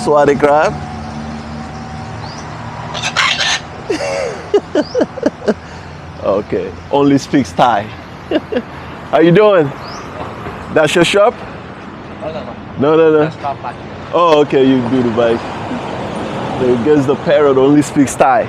Swaddy crab. Okay, only speaks Thai. How you doing? That's your shop? No. Oh, okay, you do the bike. So I guess the parrot only speaks Thai.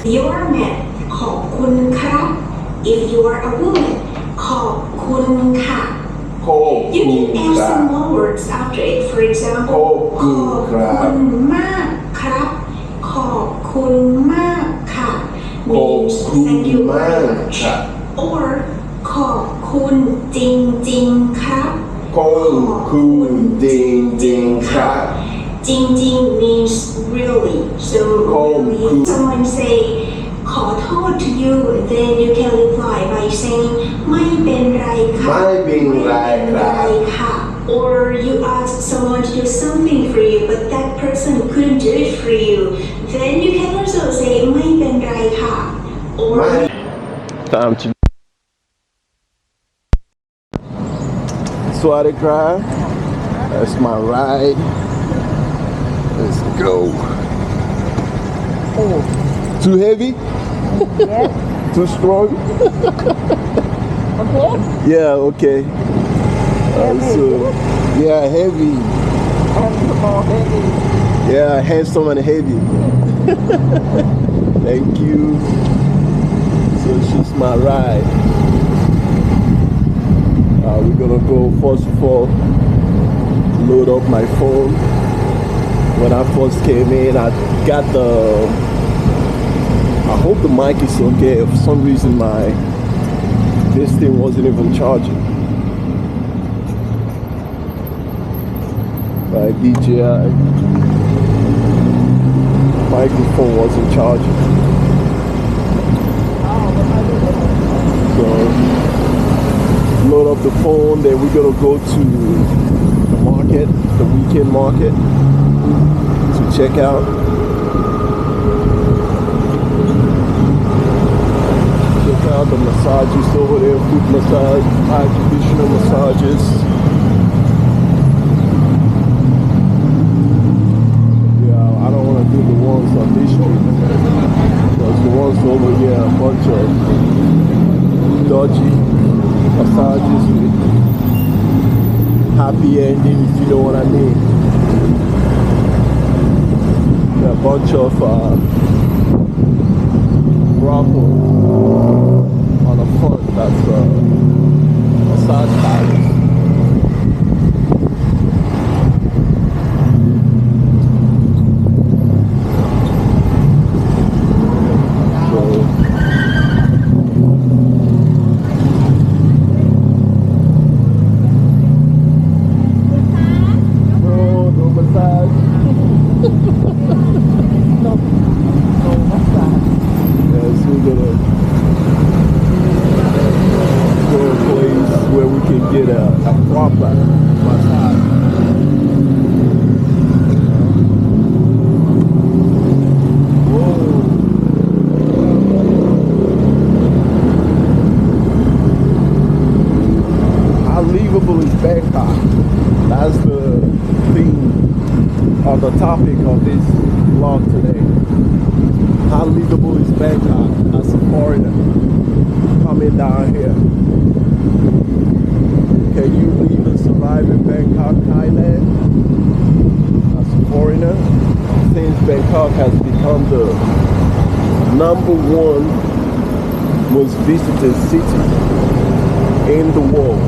You're a man ขอบคุณครับ If you are a woman ขอบคุณค่ะ You can add some more words after it. For example ขอบคุณมากครับขอบคุณมากค่ะ means thank you very much or ขอบคุณจริงๆครับ ขอบคุณจริงๆครับ Jing jing means really. So really, someone say ขอโทษ to you, then you can reply by saying ไม่เป็นไรค่ะ ไม่เป็นไรค่ะ Or you ask someone to do something for you, but that person couldn't do it for you. Then you can also say ไม่เป็นไรค่ะ Or Time to Swaddy crab. That's my ride. Let's go. Oh, too heavy? Yes. Too strong? Okay. Yeah, okay. So, yeah, heavy. And more heavy. Yeah, handsome and heavy. Thank you. So she's my ride. We're gonna go first of all load up my phone. When I first came in, I got I hope the mic is okay. For some reason this thing wasn't even charging. My DJI microphone wasn't charging. So load up the phone, then we're gonna go to the market, the weekend market, to check out. Check out the massages over there, foot massage, high conditioner massages. Yeah, I don't want to do the ones on this street. Because the ones over here are a bunch of dodgy massages with happy ending, if you know what I mean. A bunch of Bravo on the front, that's massage tires. Unbelievable is Bangkok. That's the theme or the topic of this vlog today. How livable is Bangkok as a foreigner coming down here? Can you live and survive in Bangkok, Thailand as a foreigner? Since Bangkok has become the #1 most visited city in the world.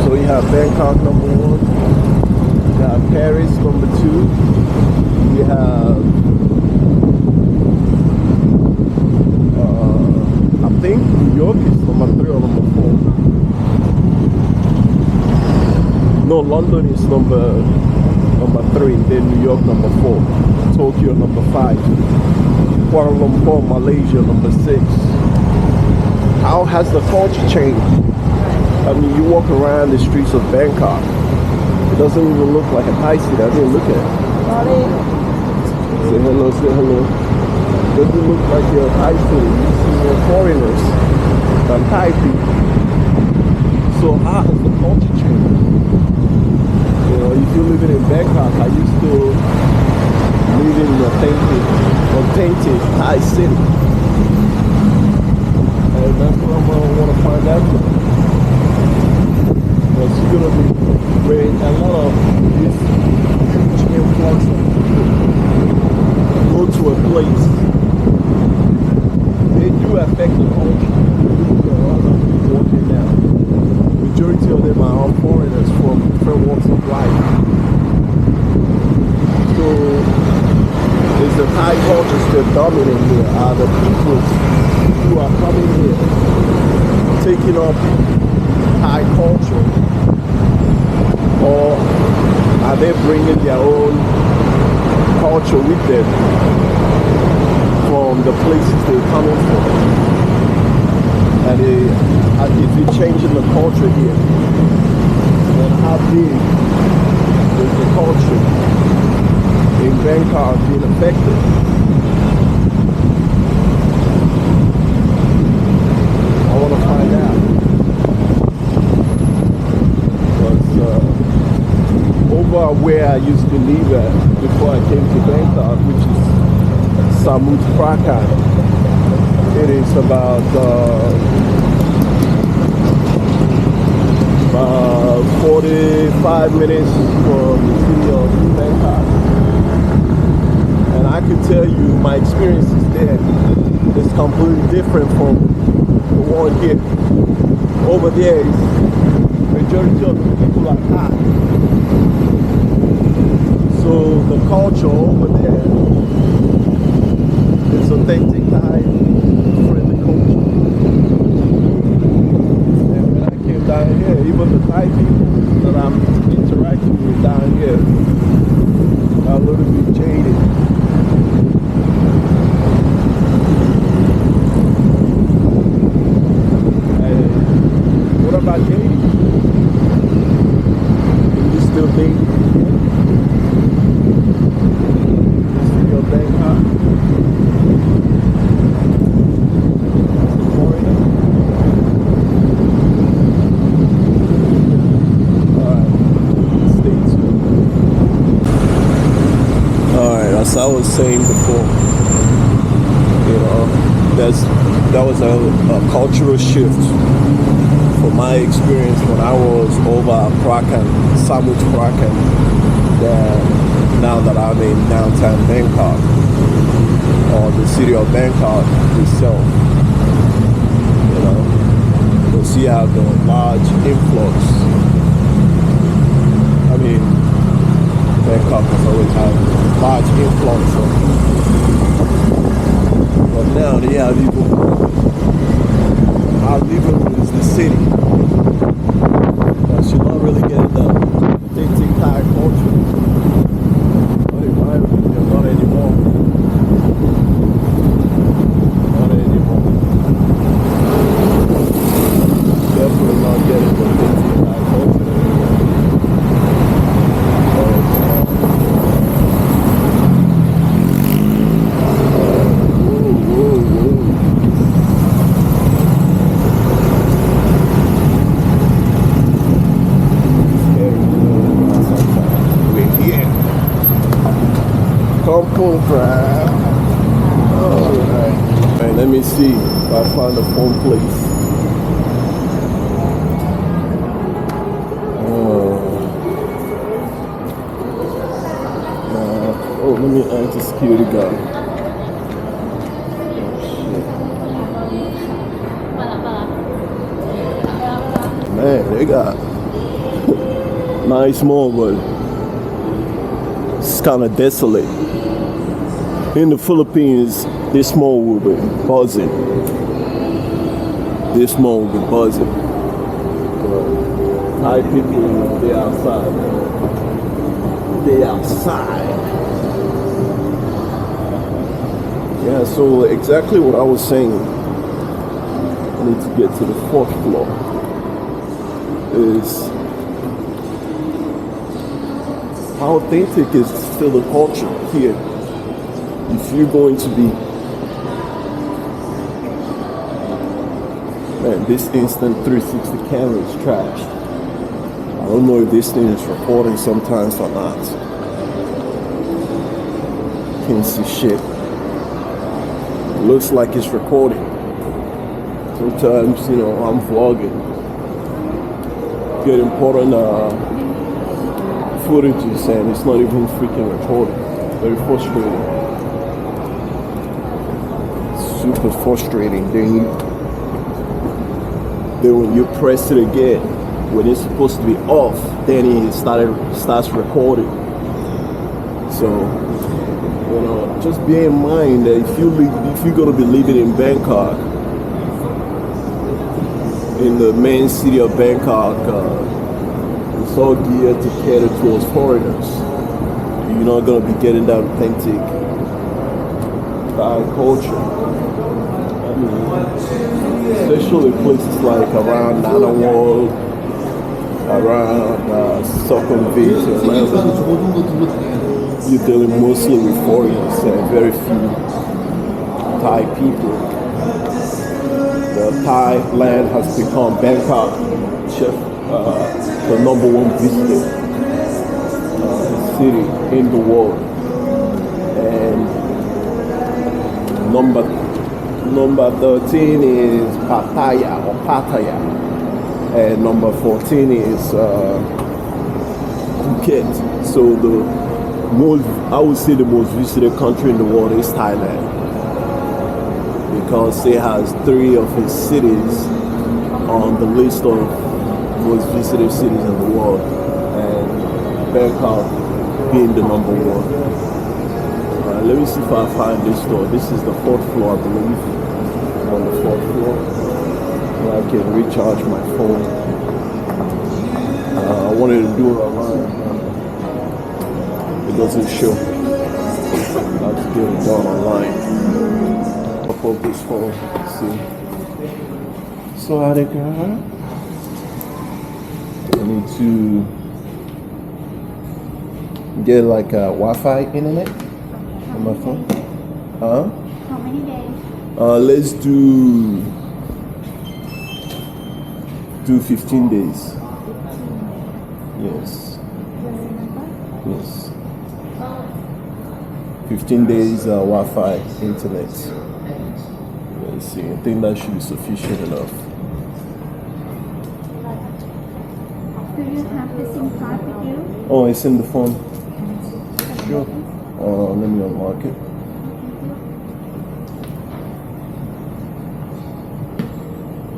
So you have Bangkok #1, you have Paris #2, you have I think New York is #3 or #4. No, London is number 3, then New York #4, Tokyo #5, Kuala Lumpur, Malaysia, number 6. How has the culture changed? I mean, you walk around the streets of Bangkok, it doesn't even look like a Thai city. I didn't look at it. Sorry. Say hello, say hello. Doesn't look like you're a Thai city. You see more foreigners than Thai people. So how has the culture changed? You know, if you're living in Bangkok, are you still living in authentic Thai city? And that's what I'm gonna want to find out today. Because you're gonna be bringing a lot of this huge influx of people go to a place. They do affect the culture. There are other people working now. Majority of them are foreigners from different walks of life. So is the Thai culture still dominant here? Are the people who are coming here taking up Thai culture, or are they bringing their own culture with them from the places they're coming from? And is it changing the culture here? And how big is the culture in Bangkok being affected? I want to find out. Because over where I used to live at before I came to Bangkok, which is Samut Prakan, it is about 45 minutes from the city of Bangkok. And I can tell you my experiences there is completely different from the one here. Over there is majority of the people are Thai. So the culture over there is authentic Thai friendly culture. And when I came down here, even the Thai people that I'm interacting with down here are a little bit jaded. And what about dating? Are you still dating? Still Bangkok? Foreigner? Alright, stay tuned. Alright, as I was saying before, you know, that was a cultural shift from my experience when I was over Prakan, Samut Prakan, now that I'm in downtown Bangkok, or the city of Bangkok itself. You know, you'll see how the large influx. I mean, Bangkok has always had large influx of, but now they have even more. How livable is the city? But you're not really getting the authentic Thai culture. Not in my opinion, not anymore. Not anymore. Definitely not getting the authentic Thai culture anymore. Kampung crab. Alright. Alright, let me see if I find a phone place. Let me ask the security guard. Man, they got nice mall, but it's kind of desolate. In the Philippines, this mall will be buzzing. This mall will be buzzing. But Thai people, they outside. They outside. Yeah, so exactly what I was saying. I need to get to the 4th floor. Is how authentic is still the culture here. If you're going to be, man, this instant 360 camera is trashed. I don't know if this thing is recording sometimes or not. Can't see shit. Looks like it's recording. Sometimes, you know, I'm vlogging, get important footages, and it's not even freaking recording. Very frustrating. Super frustrating. Then when you press it again, when it's supposed to be off, then it starts recording. So, you know, just bear in mind that if you're gonna be living in Bangkok, in the main city of Bangkok, it's all geared to cater towards foreigners. You're not gonna be getting that authentic Thai culture. I mean, especially places like around Nanawal, around Sukhumvit, you're dealing mostly with foreigners and very few Thai people. Thailand has become Bangkok, the number 1 visited city in the world, and number 13 is Pattaya, and number 14 is Phuket. So I would say the most visited country in the world is Thailand, because it has 3 of its cities on the list of most visited cities in the world, and Bangkok being the number 1. Let me see if I find this store. This is the 4th floor, I believe. I'm on the 4th floor, where I can recharge my phone. I wanted to do it online. It doesn't show. I have to get it done online. Up this phone. See. So I need to get like a Wi-Fi internet on my phone. How many days? Let's do 15 days. Yes. Yes. 15 days Wi-Fi internet. Let's see. I think that should be sufficient enough. Do you have the SIM card with you? Oh, it's in the phone. Sure. Let me unlock it.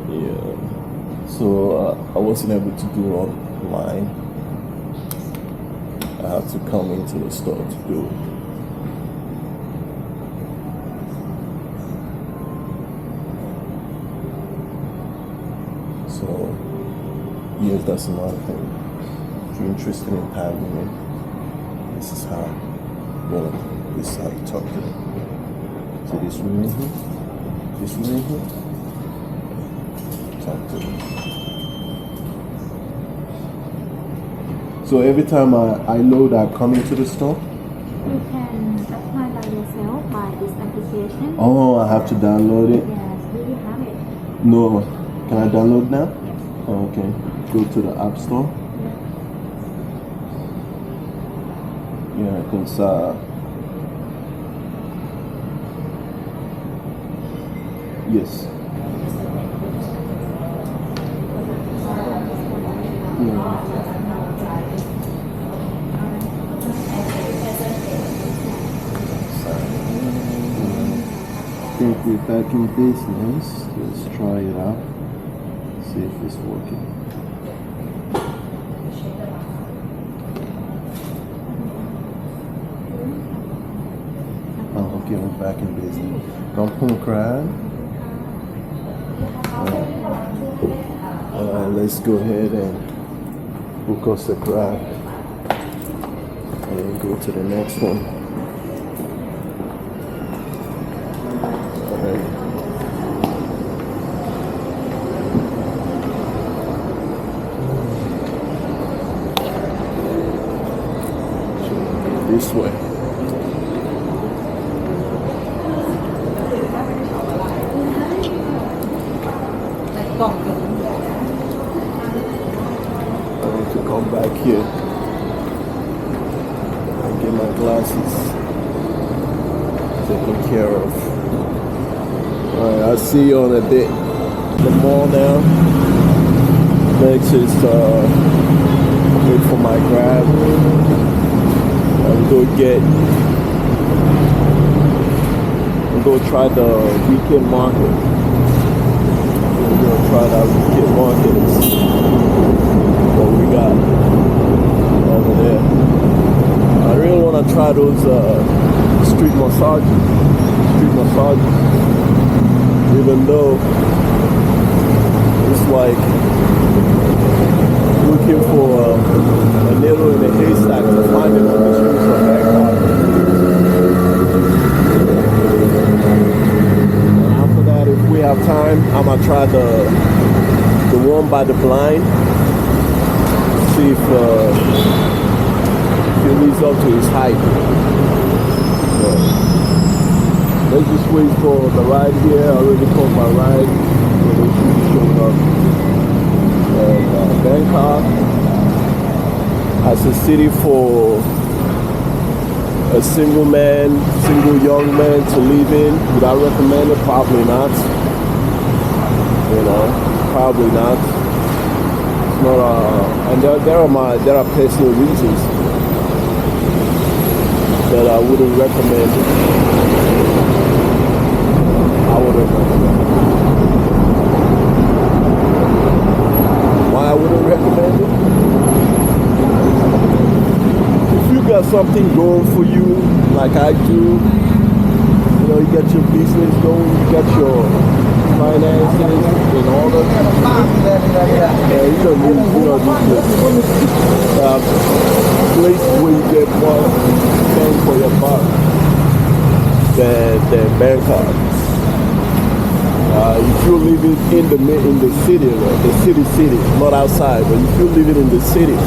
Yeah. So I wasn't able to do it online. I had to come into the store to do it. So, yes, that's another thing. If you're interested in Thai women, this is how you talk to them. So this woman here, talk to them. So every time I know that I'm coming to the store, You can apply by yourself by this application. oh, I have to download it. Yes, do you have it? No, can I download now? Yes. Oh, okay, go to the App Store. Yeah, because yes. I think we're back in business. Let's try it out. See if it's working. Oh, okay, we're back in business. Kampung Crab. Let's go ahead and book us a crab and go to the next one. Okay. This way. I need to come back here and get my glasses taken care of. Alright, I'll see you on a bit. The mall now. Next is wait for my grab. I'll go try the weekend market. We're gonna try that weekend market and see what we got over there. I really wanna try those street massages. Even though it's like looking for a needle in a haystack to find it on the streets of Bangkok. And after that, if we have time, I'm gonna try the one by the blind. See if he lives up to his height. So, let's just wait for the ride here. I already called my ride, so they should be showing up. And Bangkok as a city for a single young man to live in. Would I recommend it? Probably not. You know, probably not. It's not. And there are personal reasons that I wouldn't recommend it. I wouldn't recommend it. Why I wouldn't recommend it? If you got something going for you, like I do, you know, you got your business going, you got your finances in order. You don't need a place where you get more bang for your buck than Bangkok. If you're living in the city, right? The city, not outside, but if you're living in the city,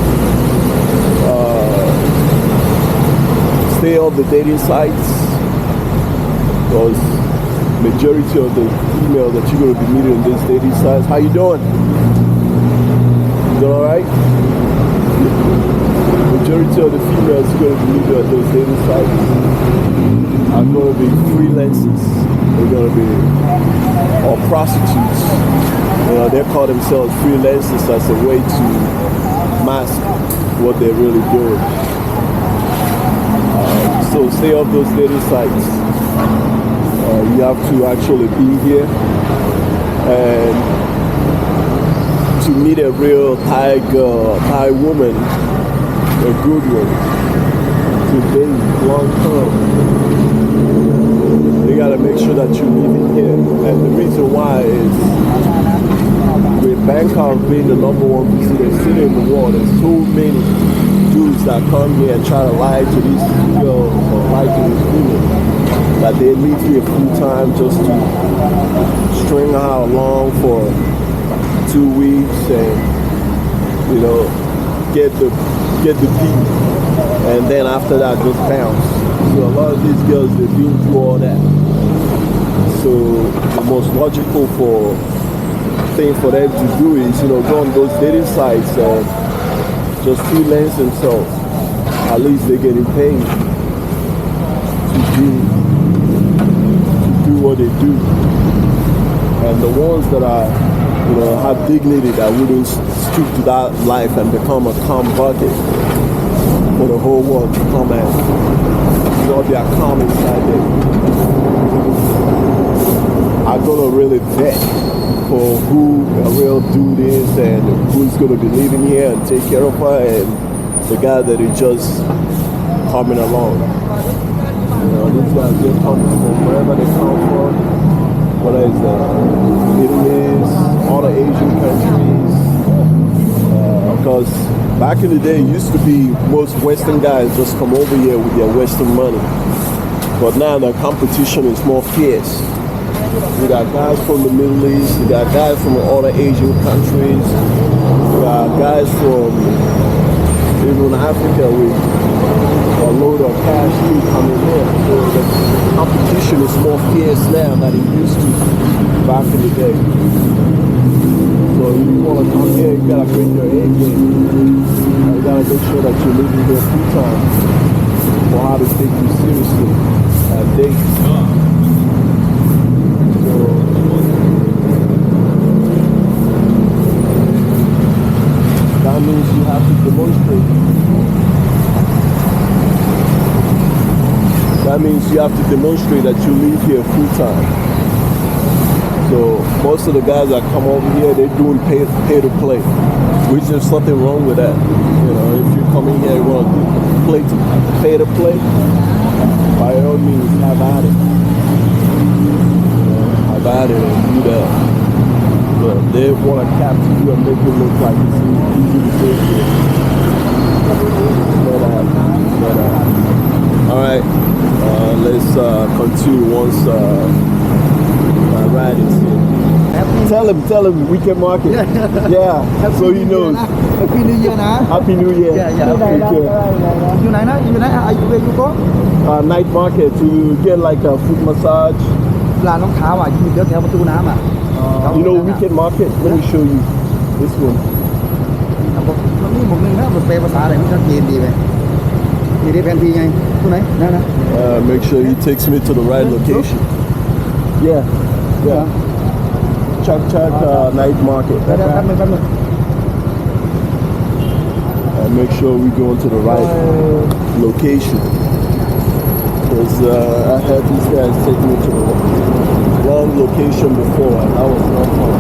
stay off the dating sites, because majority of the females that you're going to be meeting in these dating sites, how you doing? You doing all right? Majority of the females you're going to be meeting at those dating sites are going to be freelancers. They're going to be or prostitutes. You know, they call themselves freelancers as a way to mask what they're really doing. So stay off those dating sites. You have to actually be here and to meet a real Thai girl, Thai woman, a good one, to date long term. You gotta make sure that you're living here. And the reason why is with Bangkok being the #1 visited city in the world, there's so many dudes that come here and try to lie to these girls or lie to these women that they live here full time just to string her along for 2 weeks and, you know, get the beat, and then after that just bounce. So a lot of these girls, they've been through all that. So the most logical thing for them to do is, you know, go on those dating sites and just freelance themselves. At least they're getting paid to do what they do. And the ones that are, you know, have dignity, that wouldn't stoop to that life and become a calm bucket for the whole world to come and draw their calm inside them, are gonna really vet for who a real dude is and who's gonna be living here and take care of her, and the guy that is just coming along. You know, these guys, they're coming from wherever they come from, whether it's Italy, all the Asian countries, because back in the day, it used to be most Western guys just come over here with their Western money. But now the competition is more fierce. We got guys from the Middle East. We got guys from other Asian countries. We got guys from even Africa with a load of cash coming in. So the competition is more fierce now than it used to back in the day. So if you want to come here, you gotta bring your A game. You gotta make sure that you're living here full time for how to take you seriously at dates. So that means you have to demonstrate. That means you have to demonstrate that you live here full time. So most of the guys that come over here, they're doing pay to play, which there's nothing wrong with that. You know, if you're coming here, you want to pay to play, by all means, have at it. Have at it and do that. But they want to capture you and make it look like it's easy to do it. Never happen. All right, let's continue once my ride is here. Tell him weekend market. Yeah, so he knows. Happy New Year นะ Happy New Year. Yeah. Okay. อยู่ไหนนะwhere you go Night market to get like a foot massage. ร้านรองเท้าอ่ะอยู่แถวประตูน้ำอ่ะ You know weekend market? Let me show you this one. มันมีหมวกหนึ่งนะมันแปลภาษาอะไรมันชัดเจนดีไหมนี่ได้แผนที่ไงตรงไหนนะ Make sure he takes me to the right location. Yeah. Chatuchak night market. แป๊บนึง Make sure we go into the right location. Because I had these guys take me to the wrong location before, and that was not fun.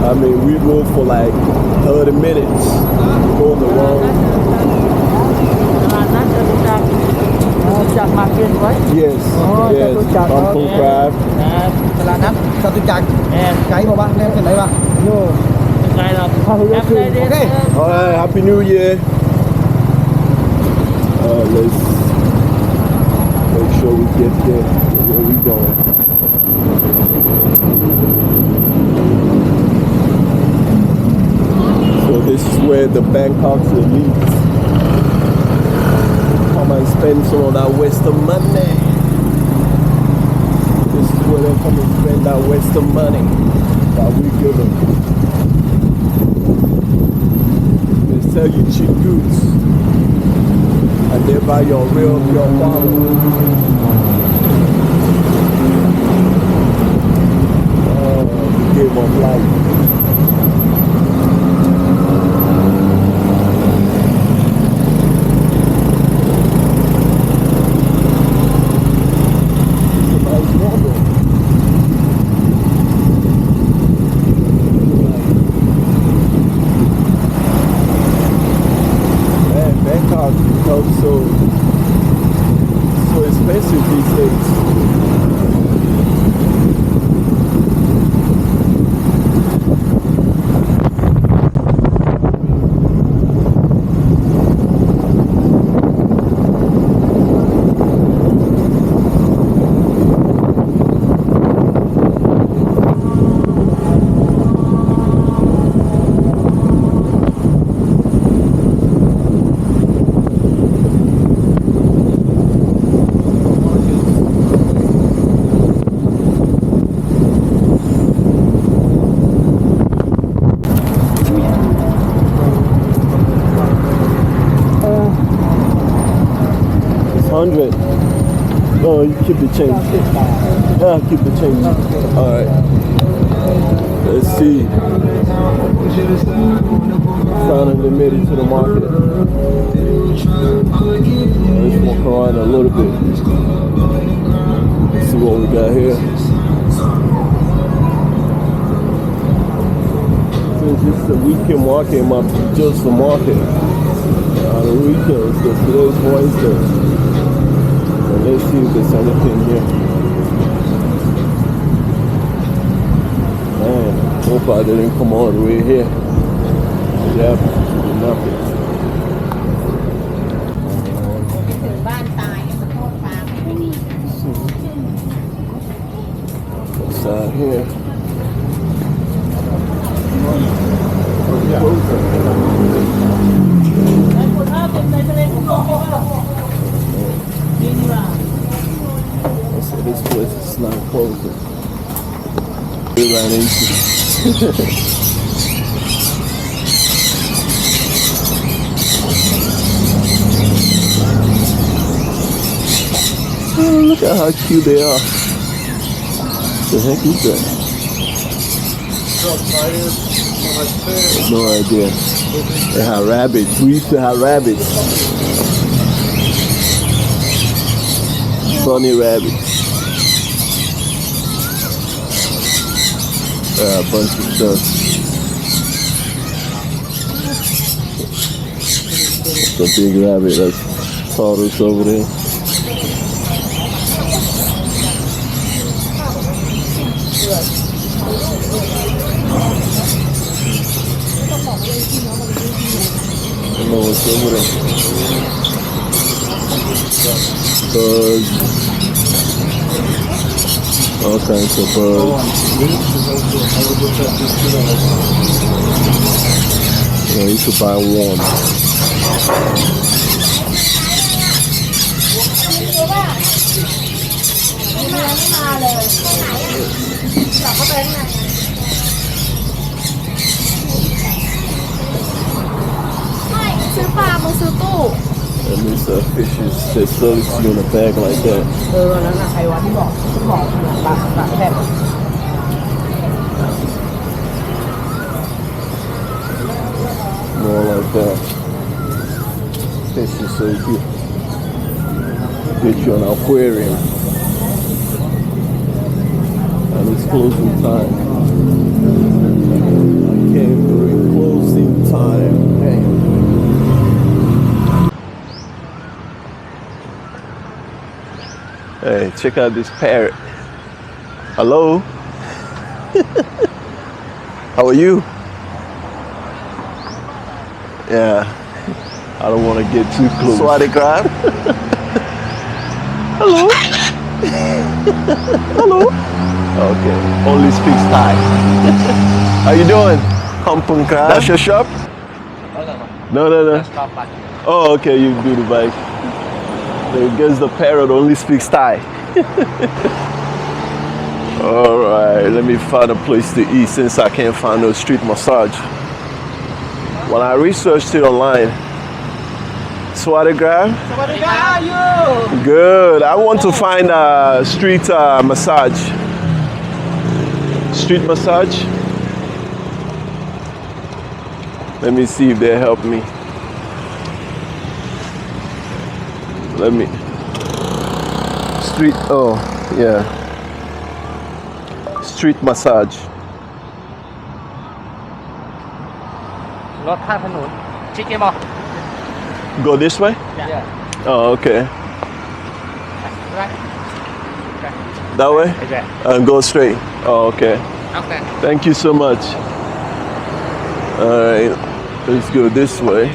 I mean, we rode for like 30 minutes going the wrong. Chatuchak market right Yes. Bangkok crab. ตลาดนัดจตุจักรไกด์บอกว่าแน่เป็นไรวะโย่ Okay. All right, Happy New Year. Let's make sure we get there. Where we going? So this is where the Bangkok's elite come and spend some of that Western money. This is where they come and spend that Western money that we give them. Sell you cheap goods and they buy your quality. The game of life. It's a nice model. Bangkok becomes so expensive these days. It's 100. No, you keep the change. Yeah, keep the change. All right. Let's see. Finally made it to the market. Let's walk around a little bit. See what we got here. Since it's the weekend market, just the market. The weekends, because today's Wednesday. And let's see if there's anything here. Man, hope I didn't come all the way here. Yep, nothing. บ้านตายขอโทษฟ้าไม่ดี side here. So this place is not closing. We ran into. Oh, look at how cute they are. The heck is that? No idea. They have rabbits. We used to have rabbits. Funny rabbits. A bunch of stuff. It's a big rabbit that's taught us over there. I don't know what's over there. Birds. All kinds of birds. Yeah, you should buy one. And these fishes, they serve you in a bag like that. More like that. Fish is so cute. Get you an aquarium. And it's closing time. I came during closing time. Hey. Hey, check out this parrot. Hello? How are you? Yeah, I don't want to get too close. Swadikram. Hello? Hello? Okay, only speaks Thai. How you doing? Kampung Kram. That's your shop? No. Oh, okay, you do the bike. I guess the parrot only speaks Thai. Alright, let me find a place to eat since I can't find no street massage. When I researched it online, Swadikram? Swadikram, how are you? Good. I want to find a street massage. Street massage? Let me see if they help me. Let me. Street, oh, yeah. Street massage. รถข้างถนนชิคกี้พาย Go this way? Yeah. Oh, okay. Right. That way? Okay. Go straight. Oh, okay. Okay. Thank you so much. Alright, let's go this way.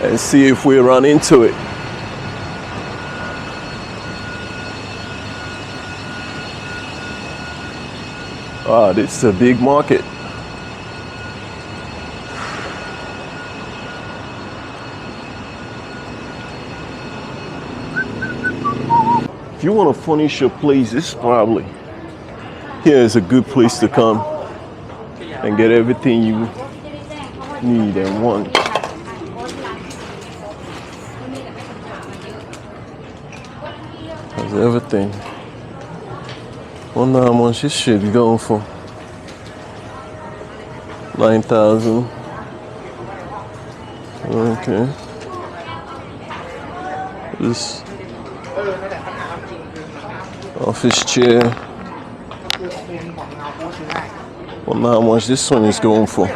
And see if we run into it. Wow, this is a big market. If you want to furnish your place, this is probably here is a good place to come and get everything you need and want. That's everything. Wonder how much this shit is going for. 9,000. Okay. This office chair. Wonder how much this one is going for.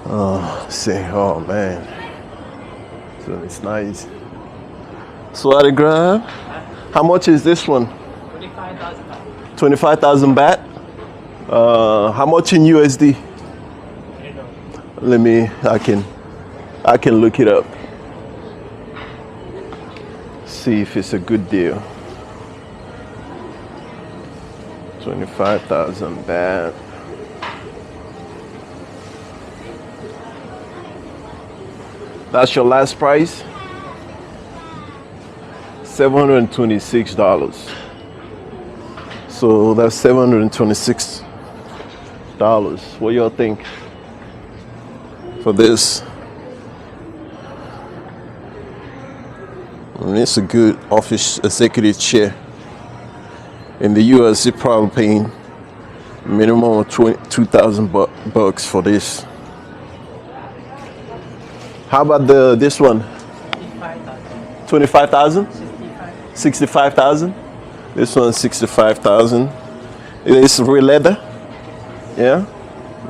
Oh, see, oh man. So it's nice. Swadikram. How much is this one? 25,000 25,000 baht. How much in USD? Let me. I can look it up. see if it's a good deal. 25,000 baht. That's your last price? $726. So that's $726. What y'all think for this? I mean, it's a good office executive chair. In the US, you're probably paying minimum of 2,000 bucks for this. How about this one? 25,000? 65,000? This one's 65,000. It's real leather. Yeah.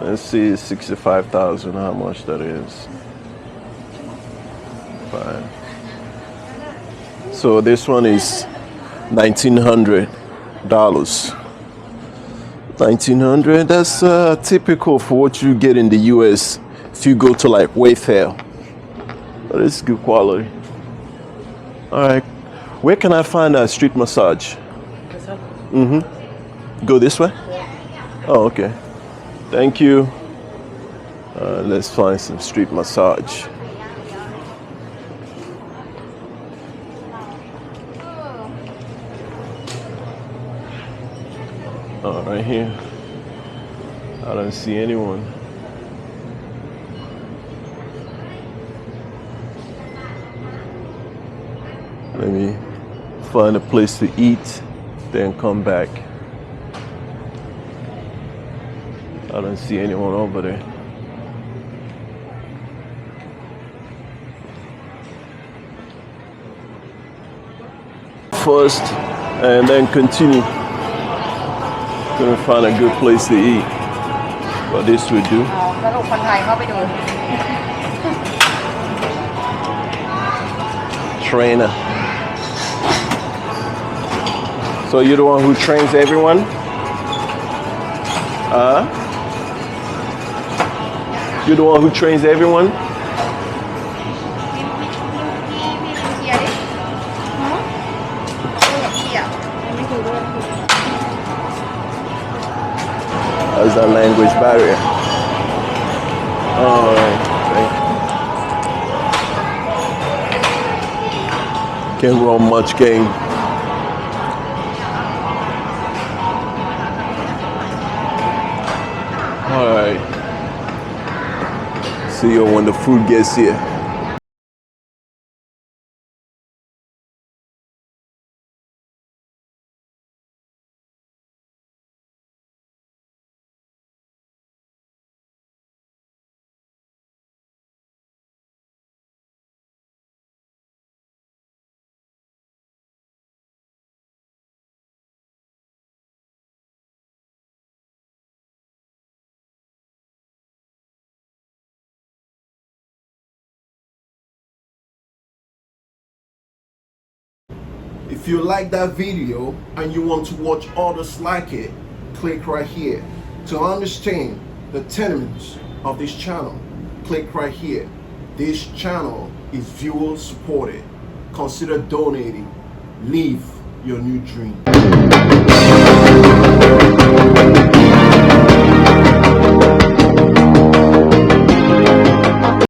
Let's see, 65,000. How much that is? Fine. So this one is $1,900. $1,900. That's typical for what you get in the U.S. if you go to like Wayfair. But it's good quality. All right. Where can I find a street massage? Go this way? Oh, okay. Thank you. Let's find some street massage. Oh, right here. I don't see anyone. Let me find a place to eat, then come back. I don't see anyone over there. First, and then continue. Gonna find a good place to eat. But this we do. แล้วลูกคนไทยเข้าไปดู Trainer. So you're the one who trains everyone? You're the one who trains everyone? เชียร์ดิเชียร์ How's that language barrier? All right. Thank you. Can't run much game. All right. See you when the food gets here. If you like that video and you want to watch others like it, click right here. To understand the tenements of this channel, click right here. This channel is viewer supported. Consider donating. Live your new dream.